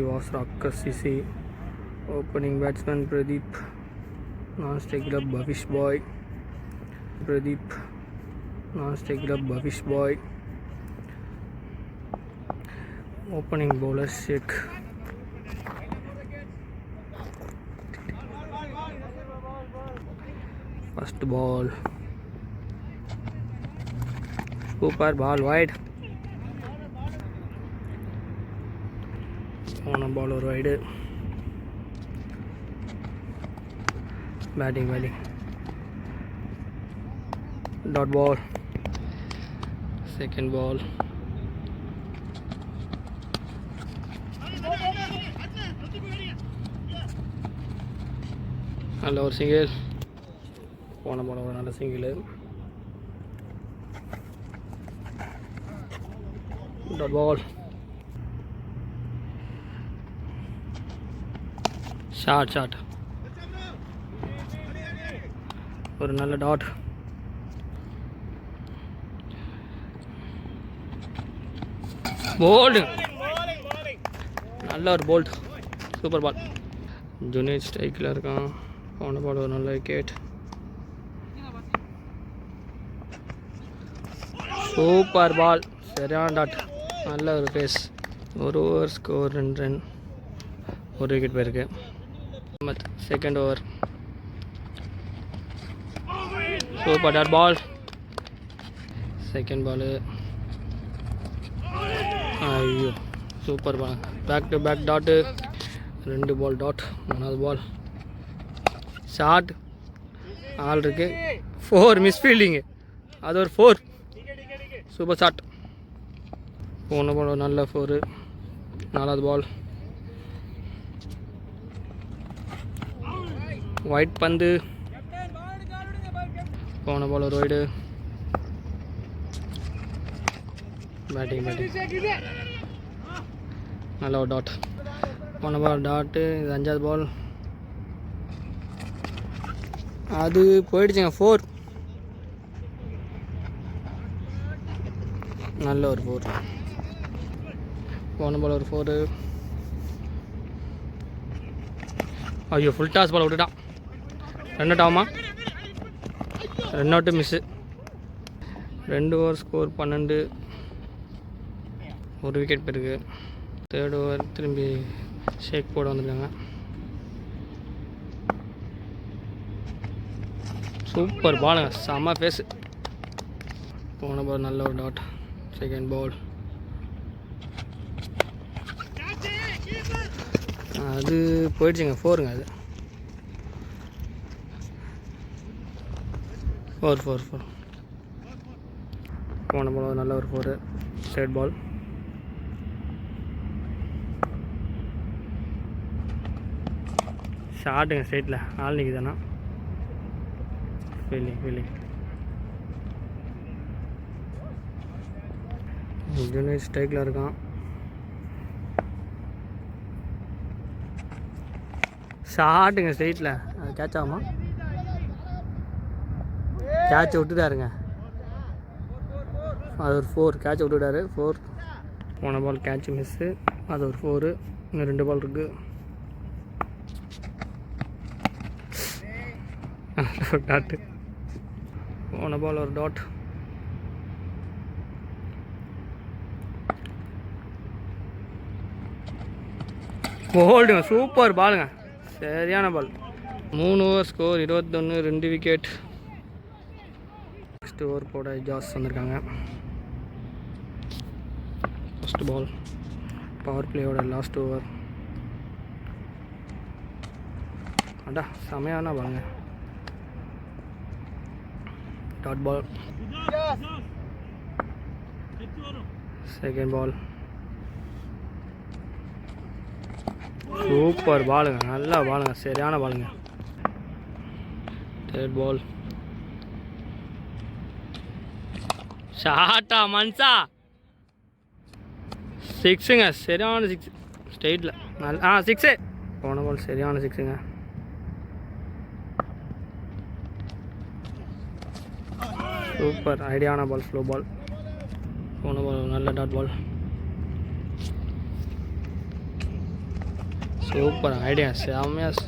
was Rakas CC. Opening batsman Pradeep. Non-strike club Bhavish Boy. Pradeep. Non-strike club Bhavish Boy. Opening bowler Sheikh. First ball. Super ball wide. On a ball or wide. Batting. Dot ball. Second ball. நல்ல ஒரு single. போன போல ஒரு நல்ல single. Dot ball. Short ஒரு நல்ல dot. Bolt. நல்ல ஒரு போல்ட். சூப்பர் பால். ஜூனியர் ஸ்ட்ரைக்கில் இருக்கான். போன பால் ஒரு நல்ல விக்கெட். சூப்பர் பால். சரியான டாட். நல்ல ஒரு பேஸ். ஒரு ஓவர் ஸ்கோர் 2 ரன். ஒரு விக்கெட் போயிருக்கு. Second over. Super dot ball. Second ball. ஐயோ super ball. Back to back dot. 2 ball dot. 3வது பால் ஷார்ட். ஆல் இருக்கு. 4 மிஸ் ஃபீல்டிங்கு. அது ஒரு 4. Super shot. போன பால் ஒரு நல்ல 4. 4வது பால். ஒயிட் பந்து. போன பால் ஒரு ஒய்டு. பேட்டிங் நல்ல ஒரு டாட். போன பால் டாட்டு. இது 5வது பால். அது போயிடுச்சுங்க. 4. நல்ல ஒரு 4. போன பால் ஒரு 4. ஐயோ ஃபுல் டாஸ் பால் விட்டுட்டான். ரன் அவுட் ஆகுமா? Run out miss. 2 over score 12. ஒரு விக்கெட் போயிருக்கு. தேர்ட் ஓவர் திரும்பி ஷேக் போட வந்திருக்காங்க. சூப்பர் பாலுங்க. செம்ம ஃபேஸு. போன பால் நல்ல ஒரு டாட். Second ball. அது போயிடுச்சுங்க. 4ங்க. அது 4. போன பால் நல்ல ஒரு 4. தேர்ட் பால். ஷார்ட்டுங்க. ஸ்ட்ரைட்டில் ஆள் நிற்குதானா? ஃபீல்டிங். ஜூனியர் ஸ்ட்ரைக்கில் இருக்கான். ஷார்ட்டுங்க ஸ்ட்ரைட்டில். அது கேட்ச் ஆகுமா? கேட்சை விட்டுட்டாருங்க. அது ஒரு 4. கேட்சை விட்டுட்டாரு. 4. போன பால் கேட்ச் மிஸ்ஸு. அது ஒரு 4. இன்னும் 2 பால் இருக்குது. டாட்டு. போன பால் ஒரு டாட். போல்டுங்க. சூப்பர் பாலுங்க. சரியான ball. 3 over score 21. 2 wicket. Next over போட ஜாஸ் வந்திருக்காங்க. First ball. பவர் பிளேயோட லாஸ்ட் ஓவர். அடா செமையான பாலுங்க. Dot ball. Second ball. Super பாலுங்க. நல்லா பாலுங்க. சரியான பாலுங்க. Third ball. ஷார்ட்டா மன்சா. 6ங்க. சரியான 6. ஸ்ட்ரெயிட்டில் நல்ல 6. போன பால் சரியான 6ங்க. சூப்பர் ஐடியான பால். ஸ்லோ பால். போன பால் நல்ல டாட் பால். சூப்பர் ஐடியா, செம்மையாக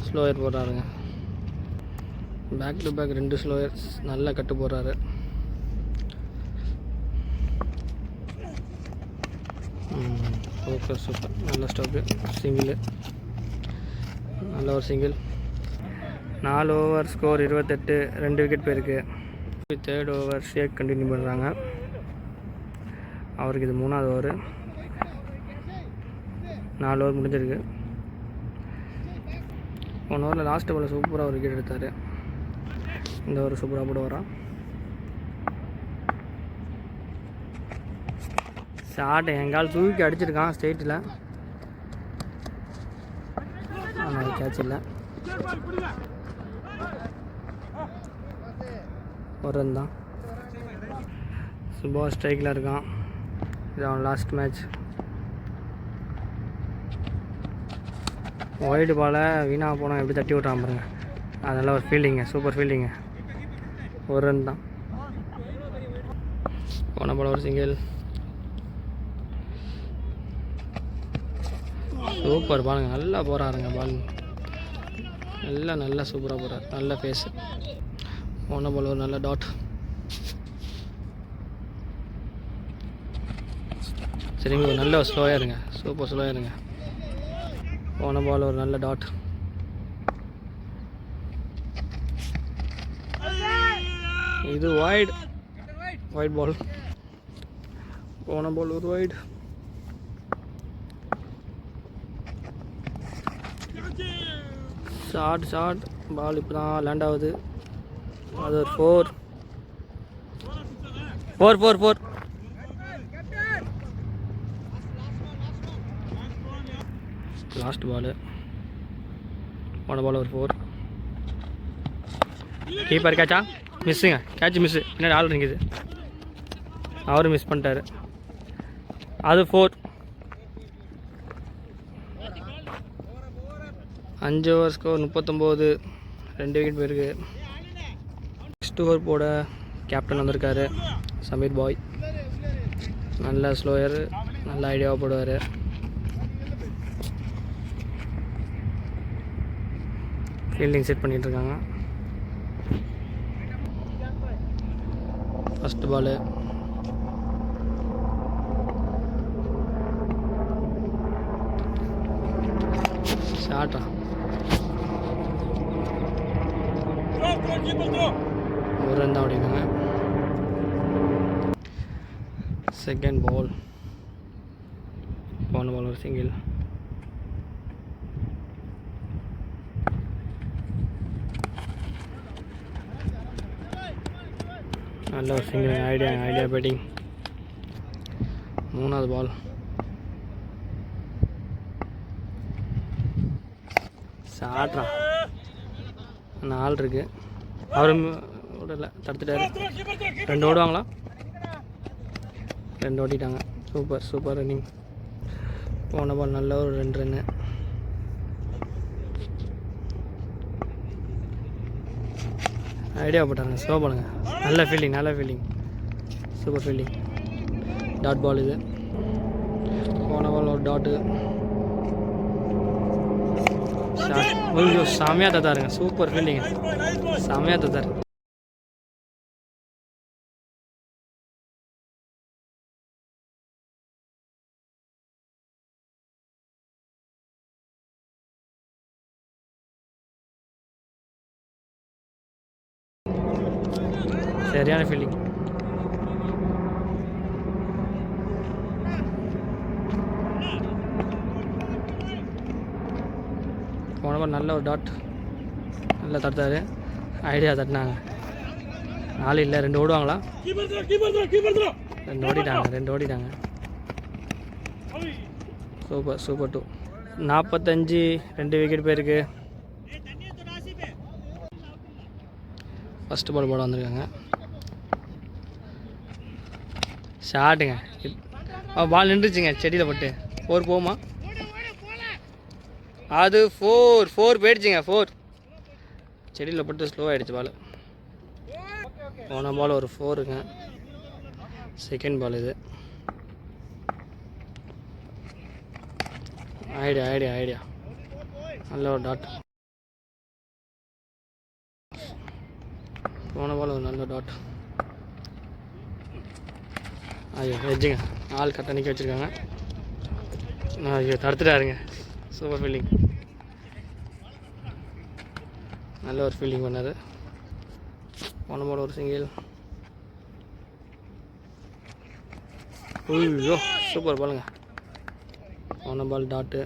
ஸ்லோயர் போடுறாருங்க. பேக் டு பேக் 2 ஸ்லோயர் நல்லா கட்டு போடுறாரு. சூப்பர் சூப்பர், நல்ல ஸ்டாக்கு. சிங்கிள், நல்ல ஒரு சிங்கிள். 4 ஓவர், ஸ்கோர் 28, 2 விக்கெட் போயிருக்கு. 3rd ஓவர் ஷேக் கண்டினியூ பண்ணுறாங்க. அவருக்கு இது 3வது ஓவர். 4 ஓவர் முடிஞ்சிருக்கு. 1 ஓவரில் லாஸ்ட் பால் சூப்பராக ஒரு விக்கெட் எடுத்தார். இந்த ஓவர் சூப்பராக போட வரான். ஷார்ட் எங்கால் தூக்கி அடிச்சிருக்கான் ஸ்ட்ரெயிட்டில். ஆனால் கேட்ச் இல்லை. ஒரு ரன் தான். சுபா ஸ்ட்ரைக்கில் இருக்கான். இது அவன் லாஸ்ட் மேட்ச். ஒயிட் பாலை வீணாக போனால் எப்படி தட்டி விட்றான் பாருங்க. அதெல்லாம் ஒரு ஃபீல்டிங்க, சூப்பர் ஃபீல்டிங்க. ஒரு ரன் தான். போன பால் ஒரு சிங்கிள். சூப்பர் பாருங்க, நல்லா போகிறாருங்க பால். நல்லா சூப்பராக போகிறார். நல்ல ஃபேஸு. போன பால் ஒரு நல்ல டாட். சரிங்க, ஒரு நல்ல ஸ்லோயாக இருங்க, சூப்பர் ஸ்லோயாக இருங்க. போன பால் ஒரு நல்ல டாட். இது வைட் பால். போன பால் ஒரு வைட். ஷார்ட் பால் இப்போ தான் லேண்ட் ஆகுது. அது ஒரு 4. Last ball. போன பால் ஒரு 4. கீப்பர் கேட்சா மிஸ்ஸுங்க. Catch miss. பின்னாடி ஆள் நிற்கிது, அவரும் மிஸ் பண்ணிட்டாரு. அது 4. 5 ஓவர் ஸ்கோர் 39, 2 விக்கெட் போயிருக்கு. நெக்ஸ்ட் ஓவர் போட கேப்டன் வந்திருக்காரு சமீர் பாய். நல்ல ஸ்லோயர், நல்ல ஐடியாவாக போடுவார். ஃபீல்டிங் செட் பண்ணிகிட்ருக்காங்க. First ball. ஷார்ட்டா ஒரு ரன் தான் ஓடிக்காங்க. Second ball. போன பால் ஒரு சிங்கிள். நல்ல ஒரு சிங்கிள். Idea batting. 3வது பால். ஷார்ட்ரா. 4 இருக்குது. அவரும் விடல, தடுத்துட்டாரு. 2 ஓடுவாங்களா? 2 ஓட்டிட்டாங்க. Super running. போன பால் நல்ல ஒரு 2 ரன்னு. ஐடியா போட்டாங்க. ஸ்லோ பாலுங்க. நல்ல fielding. Super fielding. Dot ball இது. போன பால் ஒரு டாட்டு. ஐயோ, செமையாக தத்தாருங்க. சூப்பர் ஃபீல்டிங்க, செமையாக தத்தார். சரியான ஃபீல்டிங். போன பால் நல்ல ஒரு டாட். நல்லா தட்டாரு. ஐடியா தட்டினாங்க. 4 இல்லை, 2 ஓடுவாங்களா? 2 ஓடிட்டாங்க. சூப்பர் 2. 45, 2 விக்கெட் போயிருக்கு. ஃபஸ்ட்டு பால் போட வந்திருக்காங்க. ஷார்ட்டுங்க. பால் நின்றுச்சுங்க செடியில் பட்டு. 4 போகுமா? அது 4 போயிடுச்சுங்க. 4 செடியில் பட்டு ஸ்லோ ஆகிடுச்சு பால். போன பால் ஒரு 4ங்க. செகண்ட் பால் இது. ஐடியா நல்ல ஒரு டாட். போன பால் ஒரு நல்ல டாட். ஐயோ வெஜ்ஜுங்க, ஆள் கரெக்டாக நிற்க வச்சுருக்காங்க. ஐயோ தடுத்துட்டாருங்க. சூப்பர் ஃபீல்டிங், நல்ல ஒரு ஃபீல்டிங் பண்ணார். போன பால் ஒரு சிங்கிள். ஐயோ சூப்பர் பாலுங்க. போன பால் டாட்டு.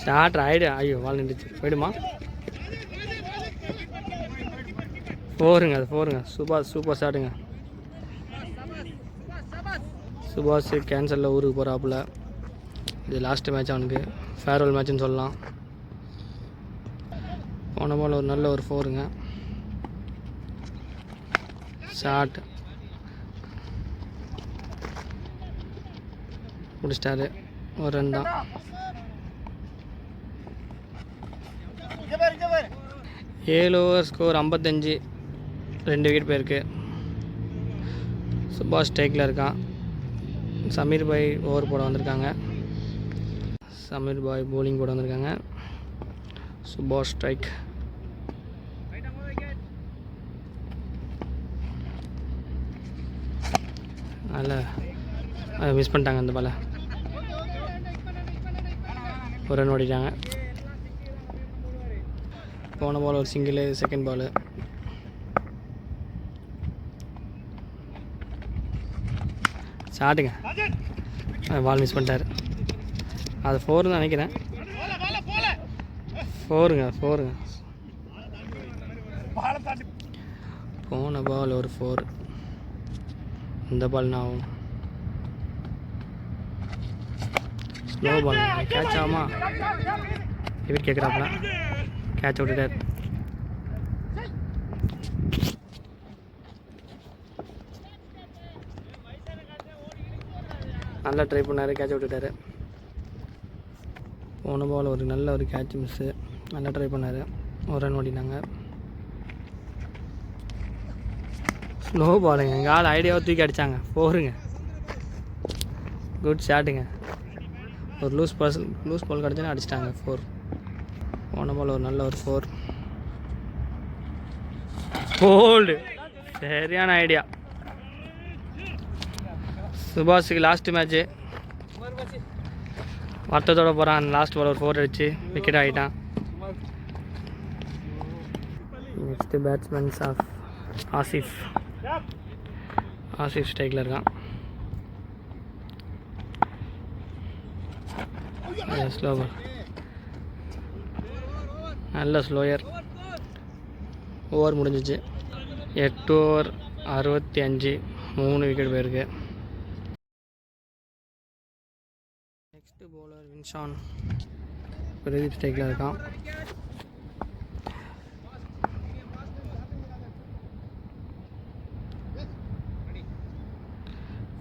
ஷார்ட் ஆயிடு. ஐயோ பால் நின்றுச்சு, போயிடுமா? போருங்க, அது போருங்க. சூப்பர் ஷாட்டுங்க. சுபாஷ் கேன்சலில் ஊருக்கு போகிறாப்புல. இது லாஸ்ட்டு மேட்ச் அவனுக்கு, ஃபேர்வெல் மேட்ச்னு சொல்லலாம். போன பால் ஒரு நல்ல ஒரு 4ங்க. ஷாட் முடிச்சிட்டாரு. ஒரு ரன் தான். 7 ஓவர் ஸ்கோர் 55. 2 விக்கெட் போயிருக்கு. சுபாஷ் ஸ்ட்ரைக்கில் இருக்கான். சமீர் பாய் ஓவர் போட வந்திருக்காங்க. சமீர் பாய் போலிங் போட வந்திருக்காங்க. சுபாஷ் ஸ்ட்ரைக். அதில் மிஸ் பண்ணிட்டாங்க அந்த பாலை. ஒரு ரன் ஓடிட்டாங்க. போன பால் ஒரு சிங்கிள், செகண்ட் பால். ஷாட்டுங்க, பால் மிஸ் பண்ணிட்டார். அது 4 தான் நினைக்கிறேன். 4ங்க. போன பால் ஒரு 4. இந்த பால் என்ன ஆகும்? Slow ball. கேட்ச் ஆகுமா? விக்கெட் கேட்குறாப்புல. கேட்ச் விட்டுட்டார். நல்லா ட்ரை பண்ணார், கேட்ச் விட்டுட்டார். போன பால் ஒரு நல்ல ஒரு கேட்ச் மிஸ்ஸு. நல்லா ட்ரை பண்ணார். ஒரு ரன் ஓடினாங்க. ஸ்லோ பாலுங்க. எங்கள் ஆள் ஐடியாவை தூக்கி அடித்தாங்க. 4ங்க. குட் ஷாட்டுங்க. ஒரு லூஸ் பால் கிடச்சுன்னா அடிச்சிட்டாங்க. 4. போன பால் ஒரு நல்ல ஒரு 4. போல்டு. சரியான ஐடியா. சுபாஷுக்கு லாஸ்ட்டு மேட்ச்சு வருத்தத்தோட போகிறான். லாஸ்ட் பால் ஒரு 4 அடிச்சு விக்கெட் ஆகிட்டான். நெக்ஸ்ட்டு பேட்ஸ்மேன்ஸ் ஆஃப் ஆசிஃப் ஸ்ட்ரைக்கில் இருக்கான். ஸ்லோ பால், நல்ல ஸ்லோயர். ஓவர் முடிஞ்சிச்சு. 8 ஓவர் 65. 3 விக்கெட் போயிருக்கு. நெக்ஸ்ட்டு பவுலர் வின்ஷான் பிரதீப் ஸ்ட்ரைக்கில் இருக்கான்.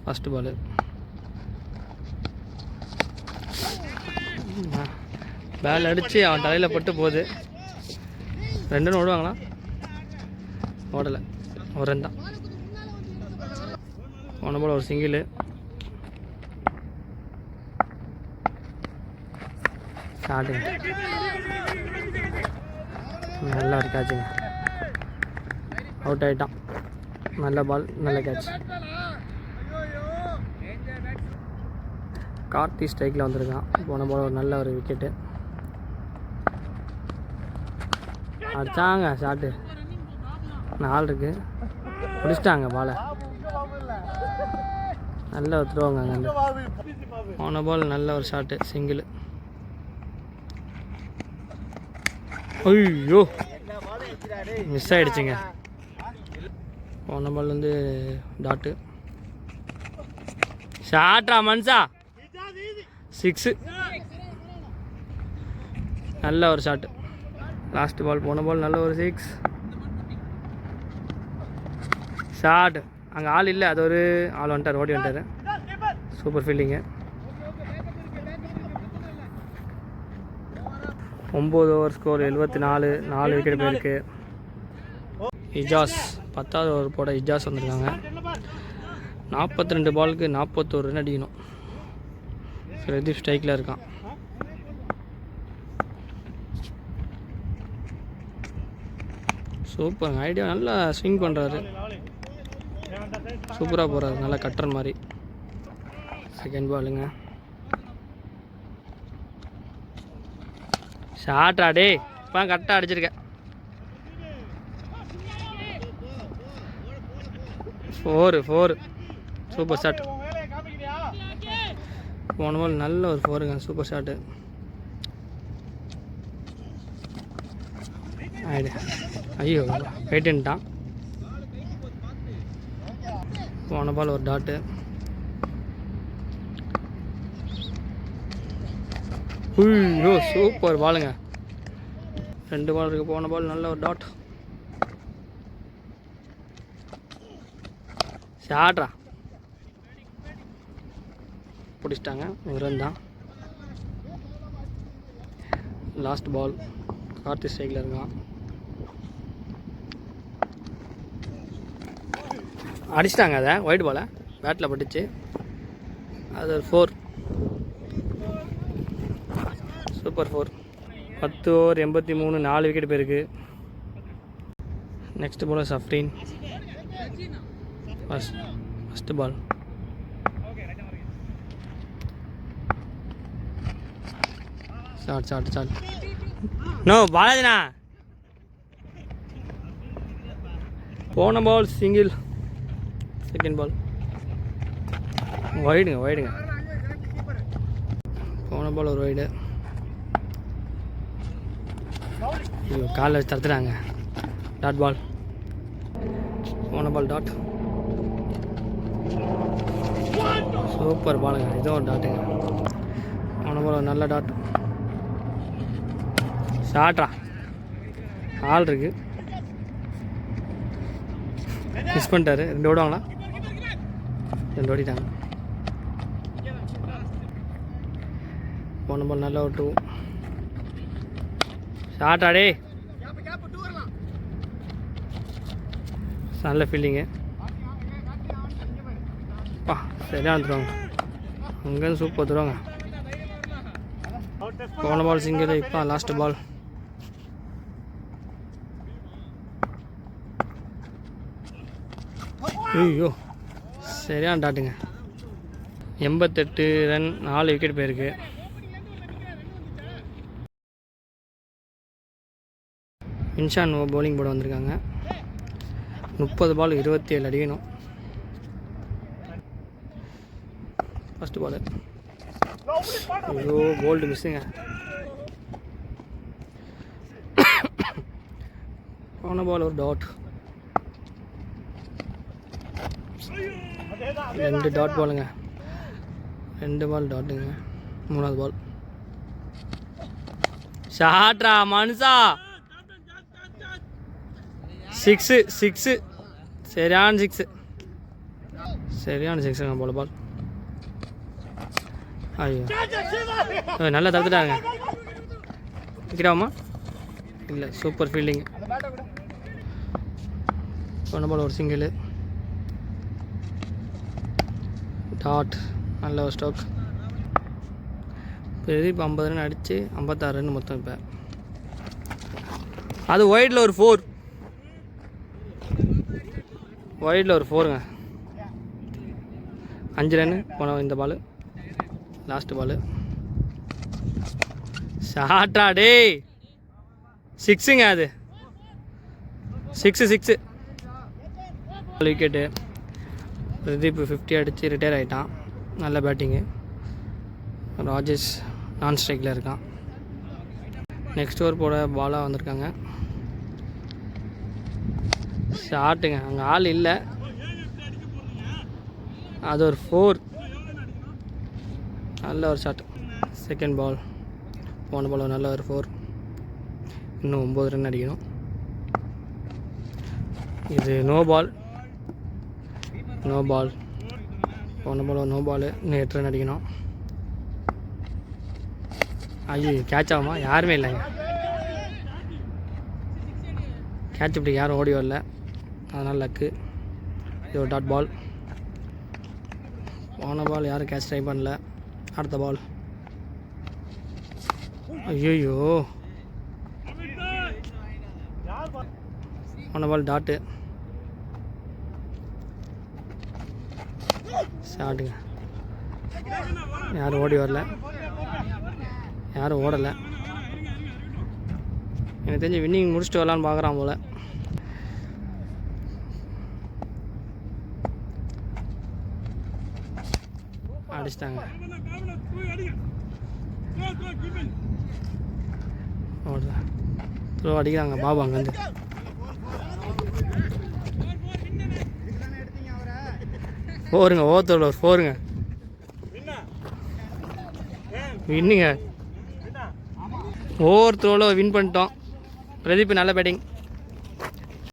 ஃபஸ்ட்டு பாலு. பேல் அடித்து அவன் தலையில் பட்டு போகுது. 2 ரன் ஓடுவாங்களா? ஓடலை. ஒரு ரன் தான். போன பால் ஒரு சிங்கிள். ஷாட்டுங்க. நல்லா ஒரு கேட்சுங்க. அவுட் ஆகிட்டான். நல்ல பால், நல்ல கேட்ச். கார்த்தி ஸ்ட்ரைக்கில் வந்திருக்கான். போன பால் ஒரு நல்ல ஒரு விக்கெட்டு அடித்தாங்க. ஷாட்டு 4 இருக்குது. முடிச்சிட்டாங்க பாலை. நல்ல ஒரு த்ரோங்க அங்கே. போன பால் நல்ல ஒரு ஷாட்டு, சிங்கிள். ஐயோ மிஸ் ஆகிடுச்சிங்க. போன பால் வந்து டாட்டு. ஷாட்டா மன்சா 6. நல்ல ஒரு ஷாட்டு. Last ball. போன பால் நல்ல ஒரு 6 ஷாட். அங்கே ஆள் இல்லை, அது ஒரு ஆள் வந்துட்டார், ஓடி வந்துட்டார். Super fielding. 9 over score 74. 4 wicket போயிருக்கு. இஜாஸ் 10வது ஓவர் போட இஜாஸ் வந்திருக்காங்க. 42 பாலுக்கு 41 ரன் அடிக்கணும். பிரதீப் ஸ்ட்ரைக்கில் இருக்கான். சூப்பர் ஐடியா, நல்லா ஸ்விங் பண்ணுறாரு, சூப்பராக போகிறாரு, நல்லா கட்டுற மாதிரி. செகண்ட் பாலுங்க. ஷார்ட்டா டே, இப்போ கரெக்டாக அடிச்சிருக்கேன். 4 சூப்பர் ஷாட். போன பால் நல்ல ஒரு 4ங்க, சூப்பர் ஷாட்டு. ஐயோ வெயிட்டுன்ட்டான். போன பால் ஒரு டாட்டு. ஐயோ சூப்பர் பாலுங்க. 2 பால் இருக்குது. போன பால் நல்ல ஒரு டாட். ஷாட்ரா பிடிச்சிட்டாங்க. இவரும் தான் லாஸ்ட் பால். கார்த்தி ஸ்ட்ரைக்கில் இருக்கான். அடிச்சிட்டாங்க, அதை ஒயிட் பாலை பேட்டில் பட்டுச்சு. அது ஒரு 4, சூப்பர் 4. 10 ஓவர் 83, 4 விக்கெட் போயிருக்கு. Next ball Safreen. First ball short. No பாலாஜினா. போன பால் சிங்கிள். Second ball வைடுங்க. போன பால் ஒரு வைடு. காலில் வச்சு தடுத்துட்டாங்க. Dot ball. போன பால் டாட். சூப்பர் பாலுங்க, இதுவும் ஒரு டாட்டுங்க. போன பால் ஒரு நல்ல டாட். ஷார்ட்ரா, ஆள் இருக்கு, மிஸ் பண்ணிட்டாரு. 2 ஓடுவாங்களா? 2 ஓடிட்டாங்க. போன பால் நல்ல ஒரு 2. ஷார்ட் ஆடே, நல்ல ஃபீல்டிங்கு. சரியாக வந்துடுவாங்க. அங்கேருந்து சூப்பர் தருவாங்க. போன பால் சிங்கிள். இப்போ லாஸ்ட் பால். ஐயோ சரியான டாட்டுங்க. 88 ரன், 4 விக்கெட் போயிருக்கு. இன்ஷான் பவுலிங் போட வந்திருக்காங்க. 30 பால் 27 அடிக்கணும். First ball. ஐயோ கோல்டு மிஸ்ஸுங்க. போன பால் ஒரு டாட். 2 டாட் பாலுங்க. 2 பால் டாட்டுங்க. 3வது பால் ஷாட்ரா மனுஷா. 6 சரியான 6ங்க. போல பால். ஐயோ நல்லா தடுத்துட்டாங்க. விக்கெட்டாகுமா? இல்லை, சூப்பர் ஃபீல்டிங். போன பால் ஒரு சிங்கிள். டாட், நல்ல ஒரு ஸ்ட்ரோக். இப்போ 50 ரன் அடித்து 56 ரன் மொத்தம். இப்போ அது ஒயிடில் ஒரு 4. ஒயிடில் ஒரு 4ங்க. 5 ரன்னு போன இந்த பால். லாஸ்ட் பால் ஷார்ட்டா டே. 6ங்க. அது 6 விக்கெட்டு. பிரதீப் 50 அடித்து ரிட்டையர் ஆகிட்டான். நல்ல பேட்டிங்கு. ராஜேஷ் நான் ஸ்ட்ரைக்கில் இருக்கான். நெக்ஸ்ட் ஓவர் போட பாலாக வந்திருக்காங்க. ஷார்ட்டுங்க, அங்கே ஆள் இல்லை. அது ஒரு 4, நல்ல ஒரு ஷாட். Second ball. போன பால் நல்ல ஒரு 4. இன்னும் 9 ரன் அடிக்கணும். இது நோ பால். போன பால் நோ பால். இன்னும் 8 ரன் அடிக்கணும். ஐயோ கேட்ச் ஆகுமா? யாருமே இல்லைங்க. கேட்ச் இப்படி யாரும் ஓடி வரல, அதனால் லக்கு. இது ஒரு டாட் பால். போன பால் யாரும் கேட்ச் ட்ரை பண்ணல. அடுத்த பால். ஐயோ, போன பால் டாட்டு. ஷாட்டுங்க. யாரும் ஓடி வரல, யாரும் ஓடலை. எனக்கு தெரிஞ்சு வின்னிங் முடிச்சுட்டு வரலான்னு பார்க்குறான் போல். அடிச்சிட்டாங்க. த்ரோ அடிக்கிறாங்க பாபு அங்கேருந்து. போருங்க, ஓவத்தோட போருங்க, வின்னுங்க. ஓவர் த்ரோவில் வின் பண்ணிட்டோம். பிரதீப் நல்ல பேட்டிங்.